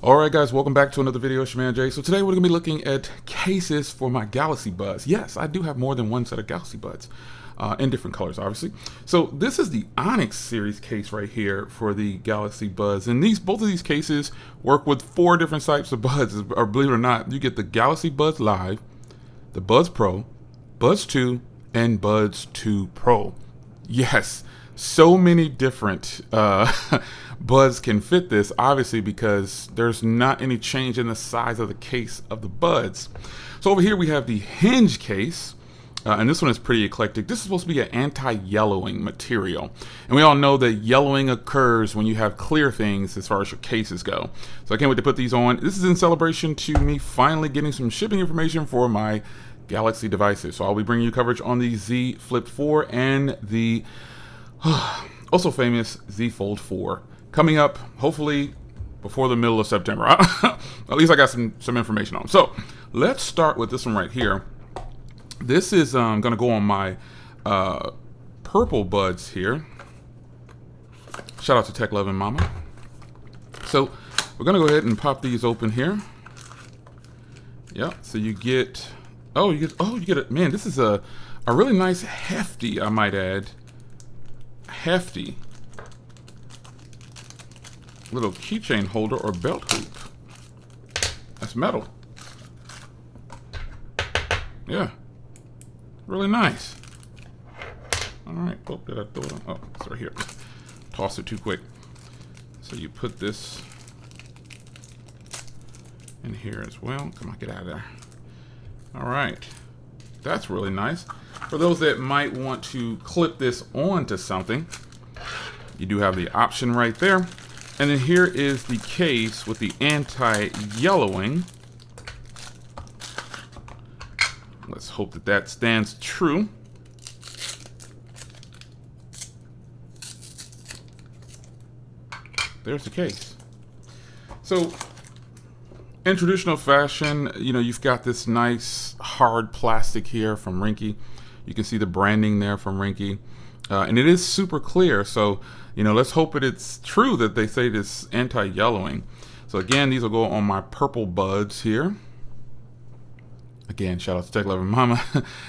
Alright guys, welcome back to another video. It's your man Jay. So today we're going to be looking at cases for my Galaxy Buds. Yes, I do have more than one set of Galaxy Buds in different colors, obviously. So this is the Onyx series case right here for the Galaxy Buds. And both of these cases work with 4 different types of buds. Or believe it or not, you get the Galaxy Buds Live, the Buds Pro, Buds 2, and Buds 2 Pro. Yes, so many different buds can fit this, obviously, because there's not any change in the size of the case of the buds. So over here we have the Hinge Case, and this one is pretty eclectic. This is supposed to be an anti-yellowing material, and we all know that yellowing occurs when you have clear things as far as your cases go. So I can't wait to put these on. This is in celebration to me finally getting some shipping information for my Galaxy devices. So I'll be bringing you coverage on the Z Flip 4 and the also famous Z Fold 4 coming up, hopefully before the middle of September. At least I got some information on them. So let's start with this one right here. This is gonna go on my purple buds here. Shout out to Tech Loving Mama. So we're gonna go ahead and pop these open here. Yeah, so you get you get it. Man, this is a really nice hefty, I might add, hefty little keychain holder or belt hoop. That's metal. Yeah, really nice. All right. Oh, did I throw it on? Oh, it's right here. Tossed it too quick. So you put this in here as well. Come on, get out of there. All right, that's really nice. For those that might want to clip this onto something, you do have the option right there. And then here is the case with the anti-yellowing. Let's hope that that stands true. There's the case. So in traditional fashion, you know, you've got this nice hard plastic here from Ringke. You can see the branding there from Ringke. And it is super clear. So, you know, let's hope it's true that they say this anti-yellowing. So again, these will go on my purple buds here. Again, shout out to Tech Loving Mama.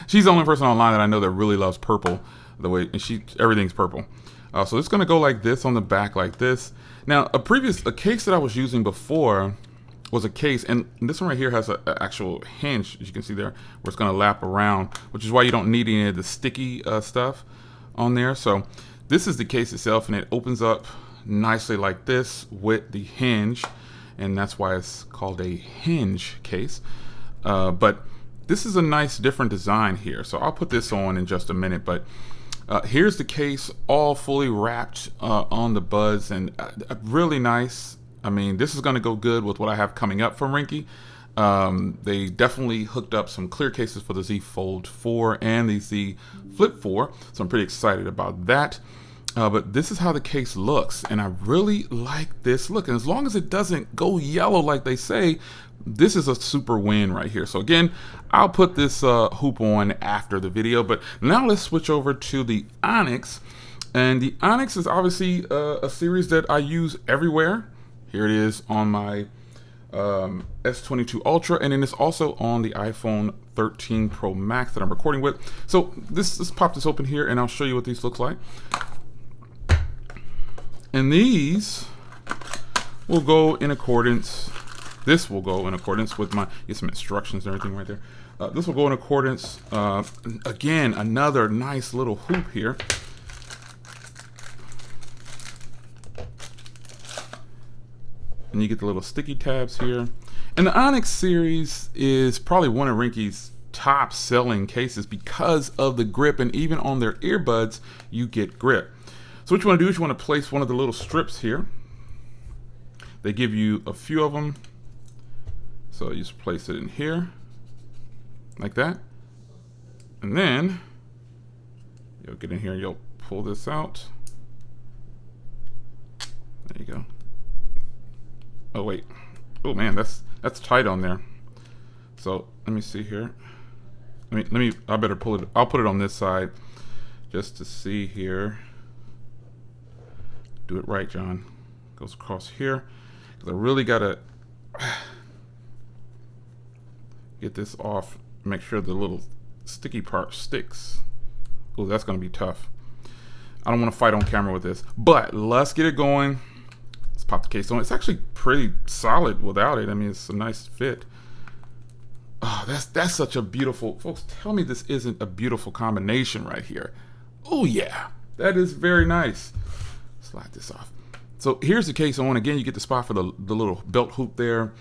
She's the only person online that I know that really loves purple. The way, and everything's purple. So it's gonna go like this on the back, like this. Now, a case that I was using before was a case, and this one right here has an actual hinge, as you can see there, where it's going to lap around, which is why you don't need any of the sticky stuff on there. So this is the case itself, and it opens up nicely like this with the hinge, and that's why it's called a Hinge Case. But this is a nice different design here, so I'll put this on in just a minute. But here's the case all fully wrapped on the buds, and really nice. I mean, this is going to go good with what I have coming up from Ringke. They definitely hooked up some clear cases for the Z Fold 4 and the Z Flip 4, so I'm pretty excited about that. But this is how the case looks, and I really like this look. And as long as it doesn't go yellow like they say, this is a super win right here. So again, I'll put this hoop on after the video. But now let's switch over to the Onyx. And the Onyx is obviously a series that I use everywhere. Here it is on my S22 Ultra, and then it's also on the iPhone 13 Pro Max that I'm recording with. So let's pop this open here, and I'll show you what these look like. And these will go in accordance. This will go in accordance with my, get some instructions and everything right there. This will go in accordance. Again, another nice little hoop here. And you get the little sticky tabs here. And the Onyx series is probably one of Ringke's top selling cases because of the grip, and even on their earbuds, you get grip. So what you want to do is you want to place one of the little strips here. They give you a few of them. So you just place it in here, like that. And then you'll get in here and you'll pull this out. There you go. Oh wait, oh man, that's tight on there. So let me see here. I better pull it. I'll put it on this side just to see here. Do it right, John. Goes across here. Because I really gotta Get this off. Make sure the little sticky part sticks. Oh, that's going to be tough. I don't want to fight on camera with this, but let's get it going. Let's pop the case on. It's actually pretty solid without it. I mean, it's a nice fit. Oh, that's such a beautiful, folks, tell me this isn't a beautiful combination right here. Oh yeah, that is very nice. Slide this off. So here's the case on. Again, you get the spot for the little belt hoop there.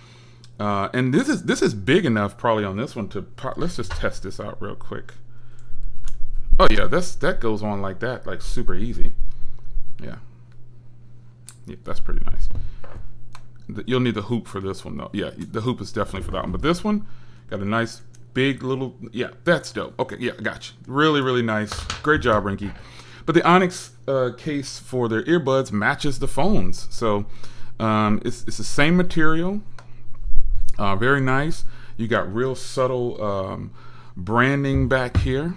And this is big enough probably on this one to pop. Let's just test this out real quick. Oh yeah, that goes on like that, like super easy. Yeah, that's pretty nice. You'll need the hoop for this one though. Yeah, the hoop is definitely for that one. But this one got a nice big little, yeah, that's dope. Okay, yeah, I got you. Really, really nice. Great job, Ringke. But the Onyx case for their earbuds matches the phones. So it's the same material. Very nice. You got real subtle branding back here.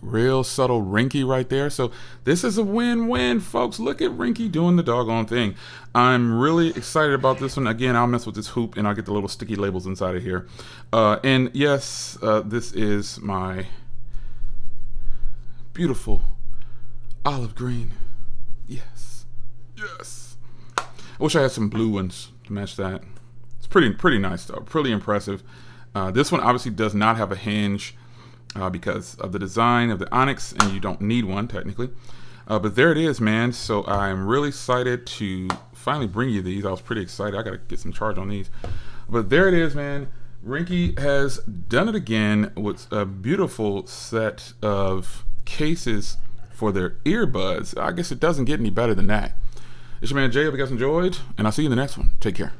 Real subtle Ringke right there. So this is a win-win, folks. Look at Ringke doing the doggone thing. I'm really excited about this one. Again, I'll mess with this hoop and I'll get the little sticky labels inside of here. And yes, this is my beautiful olive green. Yes. Yes. I wish I had some blue ones to match that. It's pretty nice though. Pretty impressive. This one obviously does not have a hinge. Because of the design of the Onyx, and you don't need one technically. But there it is, man. So I'm really excited to finally bring you these. I was pretty excited. I got to get some charge on these. But there it is, man. Ringke has done it again with a beautiful set of cases for their earbuds. I guess it doesn't get any better than that. It's your man Jay. Hope you guys enjoyed, and I'll see you in the next one. Take care.